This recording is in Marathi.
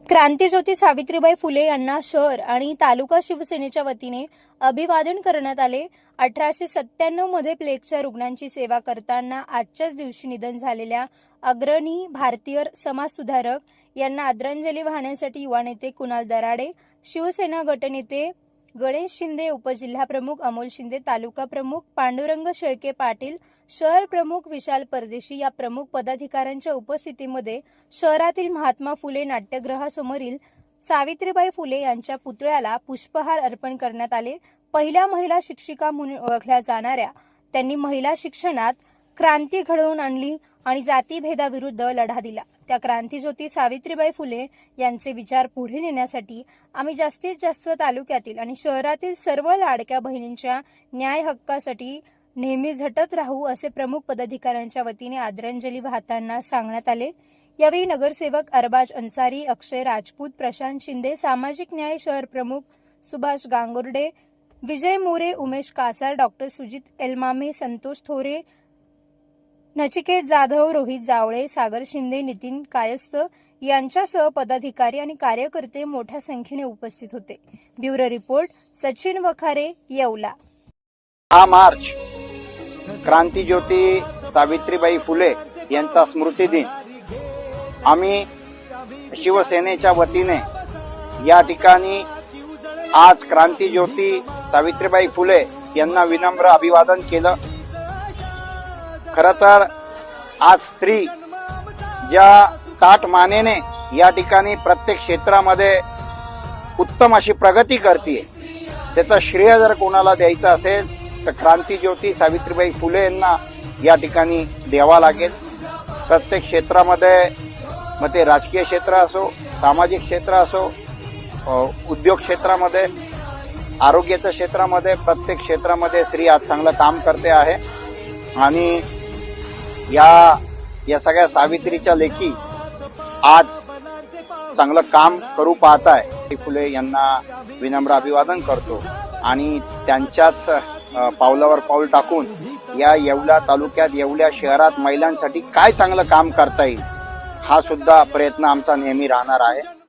क्रांतीज्योती सावित्रीबाई फुले यांना शहर आणि तालुका शिवसेनेच्या वतीने अभिवादन करण्यात आले। 1897 मध्ये प्लेगच्या रुग्णांची सेवा करताना आजच्याच दिवशी निधन झालेल्या अग्रणी भारतीय समाजसुधारक यांना आदरांजली वाहण्यासाठी युवा नेते कुणाल दराडे, शिवसेना गटनेते गणेश शिंदे, उपजिल्हाप्रमुख अमोल शिंदे, तालुका प्रमुख पांडुरंग शेळके पाटील, शहर प्रमुख विशाल परदेशी या प्रमुख पदाधिकाऱ्यांच्या उपस्थितीमध्ये शहरातील महात्मा फुले नाट्यगृहासमोरील सावित्रीबाई फुले यांच्या पुतळ्याला पुष्पहार अर्पण करण्यात आले। पहिल्या महिला शिक्षिका म्हणून ओळखल्या जाणाऱ्या त्यांनी महिला शिक्षणात क्रांती घडवून आणली आणि जातीभेदाविरुद्ध लढा दिला। त्या क्रांतीज्योती सावित्रीबाई फुले यांचे विचार पुढे नेण्यासाठी आम्ही जास्तीत जास्त तालुक्यातील आणि शहरातील सर्व लाडक्या बहिणींच्या न्याय हक्कासाठी नेहमी झटत राहू असे प्रमुख पदाधिकाऱ्यांच्या वतीने आदरांजली वाहताना सांगण्यात आले। यावेळी नगरसेवक अरबाज अन्सारी, अक्षय राजपूत, प्रशांत शिंदे, सामाजिक न्याय शहर प्रमुख सुभाष गांगुर्डे, विजय मोरे, उमेश कासार, डॉक्टर सुजित एलमामे, संतोष थोरे, नचिकेत जाधव, रोहित जावळे, सागर शिंदे, नितीन कायस्थ यांच्यासह पदाधिकारी आणि कार्यकर्ते मोठ्या संख्येने उपस्थित होते। Bureau report Sachin Vakhare, Yeola. हा मार्च क्रांतीज्योती सावित्रीबाई फुले यांचा स्मृती दिन आम्ही शिवसेनेच्या वतीने या ठिकाणी आज क्रांतीज्योती सावित्रीबाई फुले यांना विनम्र अभिवादन केलं। खरं तर आज स्त्री ज्या ताठ मानेने या ठिकाणी प्रत्येक क्षेत्रामध्ये उत्तम अशी प्रगती करते, त्याचं श्रेय जर कोणाला द्यायचं असेल तर क्रांतीज्योती सावित्रीबाई फुले यांना या ठिकाणी द्यावा लागेल। प्रत्येक क्षेत्रामध्ये मग ते राजकीय क्षेत्र असो, सामाजिक क्षेत्र असो, उद्योग क्षेत्रामध्ये, आरोग्याच्या क्षेत्रामध्ये, प्रत्येक क्षेत्रामध्ये स्त्री आज चांगलं काम करते आहे आणि या सगळ्या सावित्रीच्या लेखी आज चांगलं काम करू पाहत आहे। फुले यांना विनम्र अभिवादन करतो आणि त्यांच्याच पावलावर पाऊल टाकून या येवला तालुक्यात, येवला शहरात महिलांसाठी काय चांगलं काम करता येईल हा सुद्धा प्रयत्न आमचा नेहमी राहणार आहे।